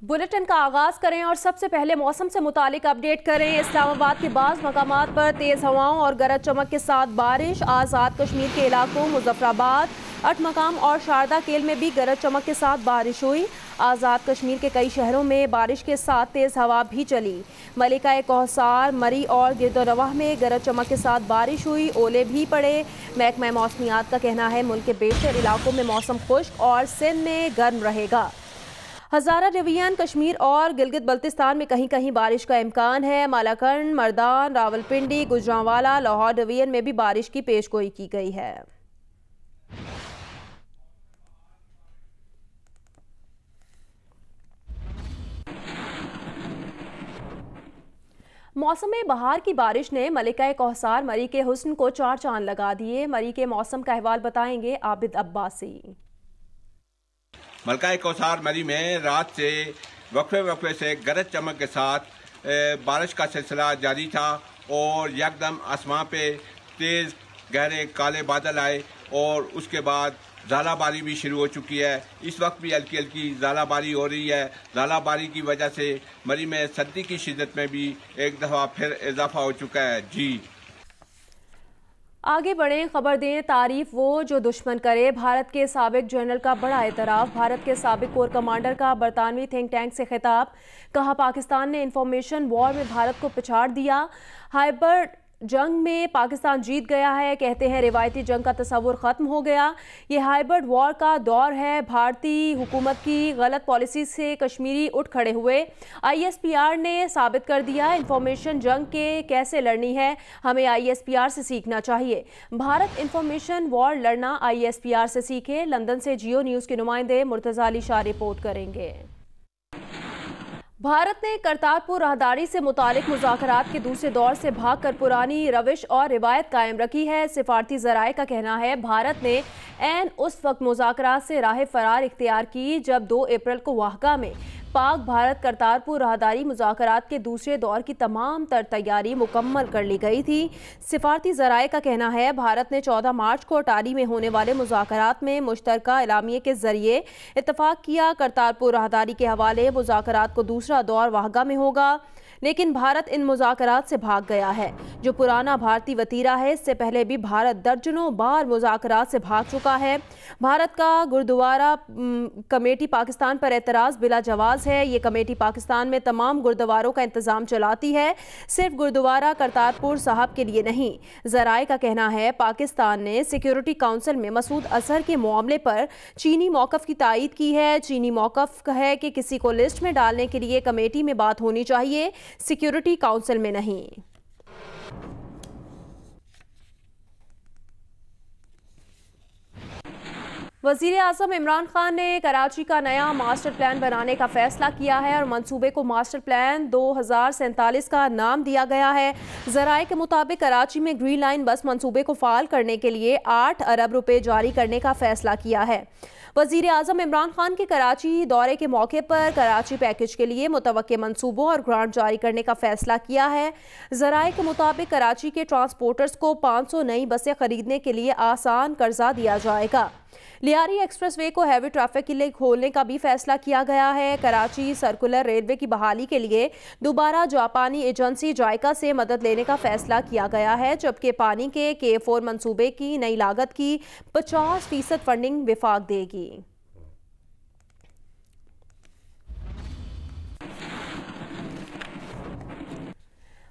Bulletin का आगाज करें और सबसे पहले मौसम से मुतालिक अपडेट करें। इस्लामाबाद के बाज़ मकामात पर तेज़ हवाओं और गरज चमक के साथ बारिश। आज़ाद कश्मीर के इलाकों मुजफ्फराबाद, अटमकाम और शारदा केल में भी गरज चमक के साथ बारिश हुई। आज़ाद कश्मीर के कई शहरों में बारिश के साथ तेज़ हवा भी चली। मलिका कौसार, मरी और गिरदोनवाह में गरज चमक के साथ बारिश हुई। ओले भी पड़े। महकमा मौसमियात का कहना है मुल्क के बेशतर इलाकों में मौसम खुश्क और सिंध में गर्म रहेगा। हज़ारा डिवीजन, कश्मीर और गिलगित बल्तिस्तान में कहीं कहीं बारिश का इम्कान है। मालाकंड, मर्दान, रावलपिंडी, गुजरांवाला, लाहौर डिवीजन में भी बारिश की पेशगोई की गई है। मौसम बहार की बारिश ने मलिका कौसार, मरी के हुस्न को चार चांद लगा दिए। मरी के मौसम का अहवाल बताएंगे आबिद अब्बासी। मलका कौसार मरी में रात से वक्फे से गरज चमक के साथ बारिश का सिलसिला जारी था और यकदम आसमां पे तेज़ गहरे काले बादल आए और उसके बाद ज़ालाबारी भी शुरू हो चुकी है। इस वक्त भी हल्की हल्की ज़ालाबारी हो रही है। ज़ालाबारी की वजह से मरी में सर्दी की शिद्दत में भी एक दफ़ा फिर इजाफा हो चुका है। जी आगे बढ़ें, खबर दें तारीफ वो जो दुश्मन करे। भारत के साबिक जनरल का बड़ा एतराफ़। भारत के साबिक कोर कमांडर का बरतानवी थिंक टैंक से खिताब। कहा पाकिस्तान ने इंफॉर्मेशन वॉर में भारत को पिछाड़ दिया। हाइबर जंग में पाकिस्तान जीत गया है। कहते हैं रिवायती जंग का तस्वुर ख़त्म हो गया। ये हाइब्रिड वॉर का दौर है। भारतीय हुकूमत की गलत पॉलिसी से कश्मीरी उठ खड़े हुए। ISPR ने साबित कर दिया इंफॉर्मेशन जंग के कैसे लड़नी है। हमें ISPR से सीखना चाहिए। भारत इंफॉर्मेशन वॉर लड़ना ISPR से सीखे। लंदन से जियो न्यूज़ के नुमाइंदे मुर्तज़ा अली शाह रिपोर्ट करेंगे। भारत ने करतारपुर राहदारी से मुतालिक मुज़ाकरात के दूसरे दौर से भागकर पुरानी रविश और रिवायत कायम रखी है। सिफारती ज़राए का कहना है भारत ने ऐन उस वक्त मुज़ाकरात से राह फरार इख्तियार की जब 2 अप्रैल को वाहगा में पाक भारत करतारपुर राहदारी मुज़ाकरात के दूसरे दौर की तमाम तर तैयारी मुकम्मल कर ली गई थी। सिफारती ज़राए का कहना है भारत ने 14 मार्च को अटारी में होने वाले मुज़ाकरात में मुश्तरका एलामिये के जरिए इत्तफाक किया। करतारपुर राहदारी के हवाले मुज़ाकरात को दूसरा दौर वाहगा में होगा, लेकिन भारत इन मुज़ाकरात से भाग गया है जो पुराना भारतीय वतीरा है। इससे पहले भी भारत दर्जनों बार मुज़ाकरात से भाग चुका है। भारत का गुरुद्वारा कमेटी पाकिस्तान पर एतराज़ बिला जवाज़ है। ये कमेटी पाकिस्तान में तमाम गुरुद्वारों का इंतज़ाम चलाती है, सिर्फ गुरुद्वारा करतारपुर साहब के लिए नहीं। ज़राए का कहना है पाकिस्तान ने सिक्योरिटी काउंसिल में मसूद अजहर के मामले पर चीनी मौक़िफ़ की तायीद की है। चीनी मौक़िफ़ है कि किसी को लिस्ट में डालने के लिए कमेटी में बात होनी चाहिए, सिक्योरिटी काउंसिल में नहीं। वज़ीर आज़म इमरान खान ने कराची का नया मास्टर प्लान बनाने का फैसला किया है और मंसूबे को मास्टर प्लान 2047 का नाम दिया गया है। ज़राए के मुताबिक कराची में ग्रीन लाइन बस मंसूबे को फ़ाल करने के लिए 8 अरब रुपए जारी करने का फैसला किया है। वज़ीर आज़म इमरान खान के कराची दौरे के मौके पर कराची पैकेज के लिए मुतवक्के मंसूबों और ग्रांट जारी करने का फैसला किया है। ज़राए के मुताबिक कराची के ट्रांसपोर्टर्स को 500 नई बसें खरीदने के लिए आसान कर्जा दिया जाएगा। लियारी एक्सप्रेसवे को हैवी ट्रैफिक के लिए खोलने का भी फैसला किया गया है। कराची सर्कुलर रेलवे की बहाली के लिए दोबारा जापानी एजेंसी जायका से मदद लेने का फैसला किया गया है, जबकि पानी के K4 मंसूबे की नई लागत की 50% फंडिंग विफाक देगी।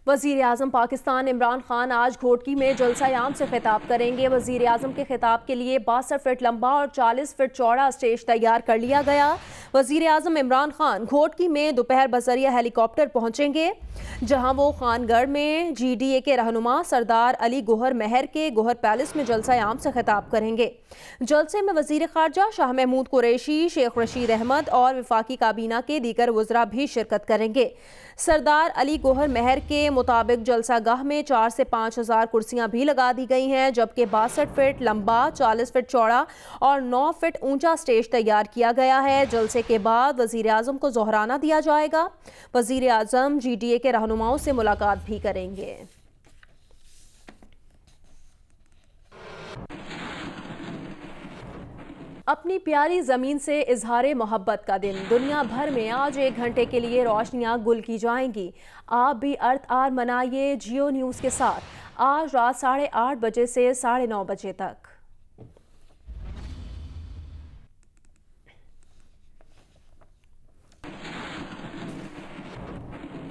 वज़ीर आज़म पाकिस्तान इमरान खान आज घोटकी में जलसा-ए-आम से खिताब करेंगे। वज़ीर आज़म के खिताब के लिए 62 फीट लंबा और 40 फीट चौड़ा स्टेज तैयार कर लिया गया। वज़ीर आज़म इमरान खान घोटकी में दोपहर बजरिया हेलीकॉप्टर पहुंचेंगे, जहां वो खानगढ़ में GDA के रहनुमा सरदार अली गोहर महर के गोहर पैलेस में जलसा-ए-आम से खिताब करेंगे। जलसे में वज़ीर ख़ारजा शाह महमूद कुरैशी, शेख रशीद अहमद और वफाकी काबीना के दीगर वज़रा भी शिरकत करेंगे। सरदार अली गोहर महर के मुताबिक जलसागाह में 4 से 5 हज़ार कुर्सियां भी लगा दी गई हैं, जबकि 62 फीट लंबा, 40 फीट चौड़ा और 9 फीट ऊंचा स्टेज तैयार किया गया है। जलसे के बाद वज़ीर आज़म को ज़ोहराना दिया जाएगा। वज़ीर आज़म GDA के रहनुमाओं से मुलाकात भी करेंगे। अपनी प्यारी ज़मीन से इजहार मोहब्बत का दिन। दुनिया भर में आज 1 घंटे के लिए रोशनियां गुल की जाएंगी। आप भी अर्थ आर मनाइए जियो न्यूज़ के साथ आज रात 8:30 बजे से 9:30 बजे तक।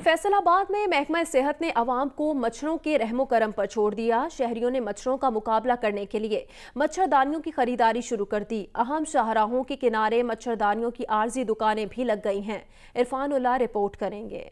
फैसलाबाद में महकमा सेहत ने आवाम को मच्छरों के रहमो करम पर छोड़ दिया। शहरियों ने मच्छरों का मुकाबला करने के लिए मच्छरदानियों की खरीदारी शुरू कर दी। अहम शाहराहों के किनारे मच्छरदानियों की आर्जी दुकानें भी लग गई हैं। इरफान उल्लाह रिपोर्ट करेंगे।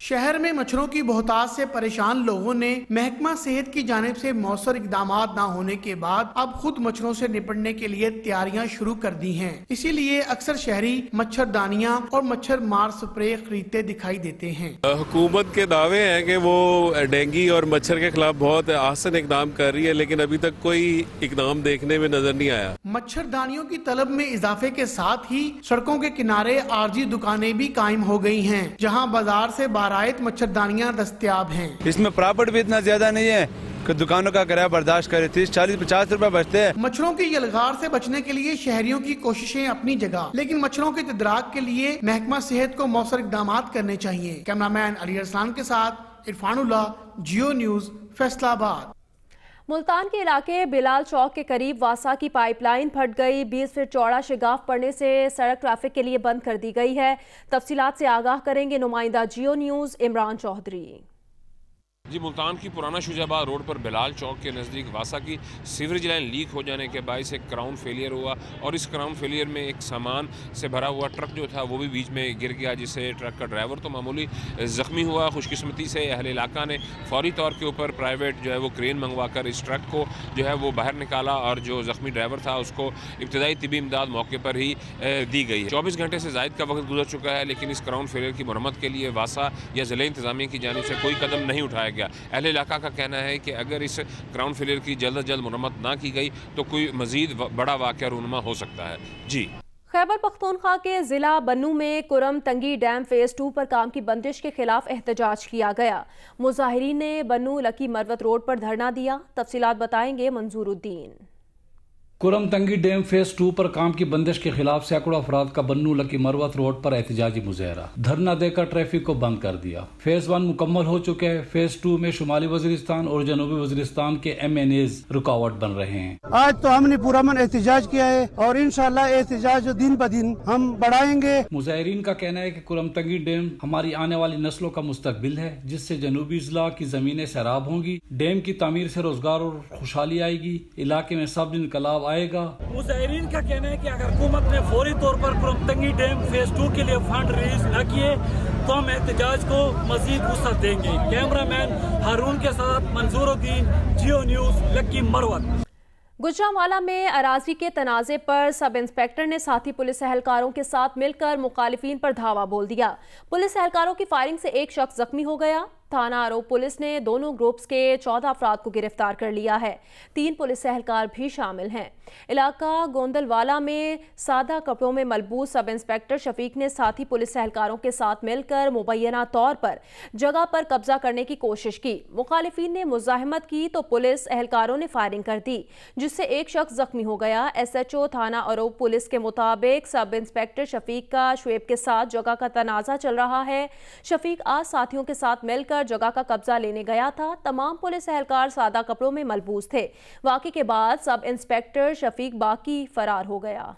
शहर में मच्छरों की बहुतायत से परेशान लोगों ने महकमा सेहत की जानिब से मौसर इकदाम न होने के बाद अब खुद मच्छरों से निपटने के लिए तैयारियां शुरू कर दी हैं। इसीलिए अक्सर शहरी मच्छरदानियां और मच्छर मार स्प्रे खरीदते दिखाई देते हैं। हुकूमत के दावे हैं कि वो डेंगू और मच्छर के खिलाफ बहुत आसान इकदाम कर रही है, लेकिन अभी तक कोई इकदाम देखने में नजर नहीं आया। मच्छरदानियों की तलब में इजाफे के साथ ही सड़कों के किनारे आर्जी दुकानें भी कायम हो गई हैं, जहां बाजार से बारायत मच्छरदानियां दस्तयाब हैं। इसमें प्रॉफिट भी इतना ज्यादा नहीं है कि दुकानों का किराया बर्दाश्त करे। 30, 40, 50 रुपए बचते हैं। मच्छरों की यलगार से बचने के लिए शहरियों की कोशिशें अपनी जगह, लेकिन मच्छरों के तदराक के लिए महकमा सेहत को मौसर इकदाम करने चाहिए। कैमरामैन अली अरसलान के साथ इरफान उल्लाह, जियो न्यूज़, फैसलाबाद। मुल्तान के इलाके बिलाल चौक के करीब वासा की पाइपलाइन फट गई। 20 फीट चौड़ा शिगाफ पड़ने से सड़क ट्रैफिक के लिए बंद कर दी गई है। तफसीलात से आगाह करेंगे नुमाइंदा जियो न्यूज़ इमरान चौधरी। जी, मुल्तान की पुराना शुजाबाद रोड पर बिलाल चौक के नज़दीक वासा की सीवरेज लाइन लीक हो जाने के बायस एक क्राउन फेलियर हुआ और इस क्राउन फेलियर में एक सामान से भरा हुआ ट्रक जो था वो भी बीच में गिर गया, जिससे ट्रक का ड्राइवर तो मामूली ज़ख्मी हुआ। खुशकिस्मती से अहले इलाका ने फौरी तौर के ऊपर प्राइवेट जो है वो क्रेन मंगवा कर इस ट्रक को जो है वो बाहर निकाला और जो ज़ख्मी ड्राइवर था उसको इब्तदाई तिबी इमदाद मौके पर ही दी गई है। 24 घंटे से ज़ायद का वक्त गुजर चुका है, लेकिन इस क्राउन फेलियर की मरम्मत के लिए वासा या ज़िला इंतज़ामिया की जानिब से कोई कदम नहीं उठाया गया। अहले इलाका का कहना है कि अगर इस क्राउन फेलियर की जल्द अज जल्द मुरम्मत ना की गई तो कोई मजीद बड़ा वाक़या रूनुमा हो सकता है। जी, खैबर पख्तूनख्वा के जिला बन्नू में कुरम तंगी डैम फेज 2 पर काम की बंदिश के खिलाफ एहतजाज किया गया। मुजाहिरीन ने बन्नू लकी मरवत रोड पर धरना दिया। तफसीलात बताएंगे मंजूरुद्दीन। कुरम तंगी डैम फेज 2 पर काम की बंदिश के खिलाफ सैकड़ों अफराद का बन्नू लकी मरवत रोड पर एहतजाजी मुजाहरा, धरना देकर ट्रैफिक को बंद कर दिया। फेज 1 मुकम्मल हो चुके हैं। फेज 2 में शुमाली वजीरिस्तान और जनूबी वजीरिस्तान के MNAs रुकावट बन रहे हैं। आज तो हमने पूरा मन एहतजाज किया है और इंशाल्लाह एहतजाज दिन ब दिन हम बढ़ाएंगे। मुजाहिरीन का कहना है कि कुरम तंगी डैम हमारी आने वाली नस्लों का मुस्तकबिल है, जिससे जनूबी इजला की जमीनें सैराब होंगी। डैम की तामीर से रोजगार और खुशहाली आएगी, इलाके में सब इनकलाब आएगा। मुजाहिरीन का कहना है कि अगर हुकूमत ने फौरी तौर पर कुरम तंगी डैम फेज 2 के लिए फंड रिलीज न किए तो हम एहतजाज को मजीद वुसअत देंगे। कैमरामैन हारून के साथ मंजूरुद्दीन, जियो न्यूज़, लकी मरवत। गुजरांवाला में अराजी के तनाज़े पर सब इंस्पेक्टर ने साथी पुलिस एहलकारों के साथ मिलकर मुखालिफिन पर धावा बोल दिया। पुलिस एहलकारों की फायरिंग से एक शख्स जख्मी हो गया। थाना आरोप पुलिस ने दोनों ग्रुप्स के 14 अफराद को गिरफ्तार कर लिया है। 3 पुलिस एहलकार भी शामिल हैं। इलाका गोंदलवाला में सादा कपड़ों में मलबूस सब इंस्पेक्टर शफीक ने साथी पुलिस एहलकारों के साथ मिलकर मुबैना तौर पर जगह पर कब्जा करने की कोशिश की। मुखालिफिन ने मुजाहिमत की तो पुलिस एहलकारों ने फायरिंग कर दी, जिससे एक शख्स जख्मी हो गया। SHO थाना आरोप पुलिस के मुताबिक सब इंस्पेक्टर शफीक का शुएब के साथ जगह का तनाजा चल रहा है। शफीक आज साथियों के साथ मिलकर जगह का कब्जा लेने गया था। तमाम पुलिस एहलकार सादा कपड़ों में मलबूस थे। वाक़े के बाद सब इंस्पेक्टर शफीक बाकी फरार हो गया।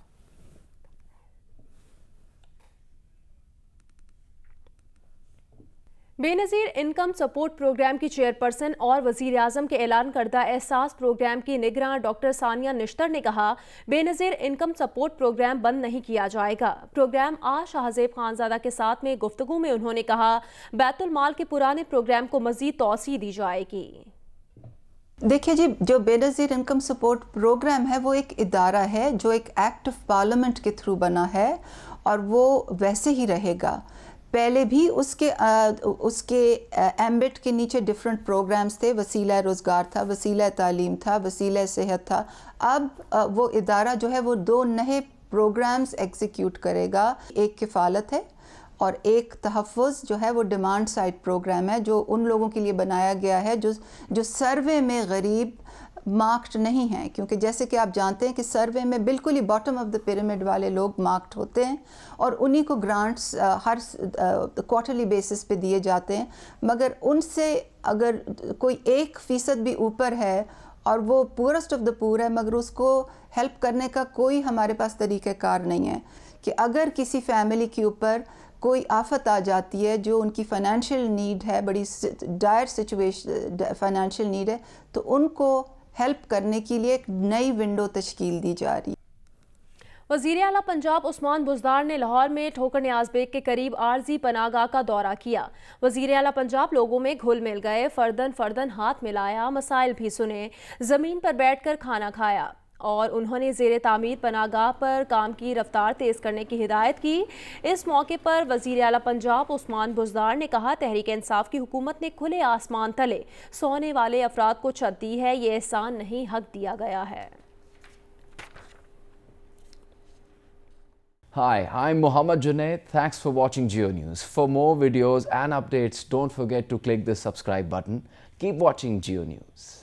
बेनज़ीर इनकम सपोर्ट प्रोग्राम की चेयरपर्सन और वज़ीर आज़म के ऐलान करदा एहसास प्रोग्राम की निगरान डॉक्टर सानिया निश्तर ने कहा, बेनज़ीर इनकम सपोर्ट प्रोग्राम बंद नहीं किया जाएगा। प्रोग्राम आज शाहजेब खानजादा के साथ में गुफ्तगू में उन्होंने कहा, बैतुल माल के पुराने प्रोग्राम को मज़ीद तौसी दी जाएगी। देखिए जी, जो बेनज़ीर इनकम सपोर्ट प्रोग्राम है वो एक इदारा है जो एक एक्ट ऑफ पार्लियामेंट के थ्रू बना है और वो वैसे ही रहेगा। पहले भी उसके एम्बिट के नीचे डिफरेंट प्रोग्राम्स थे। वसीला रोज़गार था, वसीला तालीम था, वसीला सेहत था। अब वो इदारा जो है वो 2 नए प्रोग्राम्स एग्जीक्यूट करेगा। एक किफ़ालत है और एक तहफ़्फ़ुज़ जो है वो डिमांड साइड प्रोग्राम है, जो उन लोगों के लिए बनाया गया है जो सर्वे में गरीब मार्क्ड नहीं हैं, क्योंकि जैसे कि आप जानते हैं कि सर्वे में बिल्कुल ही बॉटम ऑफ द पिरामिड वाले लोग मार्क्ड होते हैं और उन्हीं को ग्रांट्स हर क्वार्टरली बेसिस पे दिए जाते हैं। मगर उनसे अगर कोई 1% भी ऊपर है और वो पुअरेस्ट ऑफ द पुअर है, मगर उसको हेल्प करने का कोई हमारे पास तरीक़ाकार नहीं है कि अगर किसी फैमिली के ऊपर कोई आफत आ जाती है जो उनकी फाइनेंशियल नीड है, बड़ी डायर सिचुएशन फाइनेंशियल नीड है, तो उनको हेल्प करने के लिए एक नई विंडो तश्कील दी जा रही है। वज़ीर आला पंजाब उस्मान बुज़दार ने लाहौर में ठोकर नियाज़ बेग के करीब आर्जी पनागाह का दौरा किया। वज़ीर आला पंजाब लोगों में घुल मिल गए, फर्दन हाथ मिलाया, मसाइल भी सुने, ज़मीन पर बैठकर खाना खाया और उन्होंने ज़ेरे तामीर पनागाह पर काम की रफ्तार तेज़ करने की हिदायत की। इस मौके पर वज़ीर आला पंजाब उस्मान बुज़दार ने कहा, तहरीक इंसाफ की हुकूमत ने खुले आसमान तले सोने वाले अफराद को छत दी है, ये एहसान नहीं हक दिया गया है। Hi, I'm Mohammad Junaid. Thanks for watching GeoNews. For more videos and updates, don't forget to click the subscribe button. Keep watching GeoNews.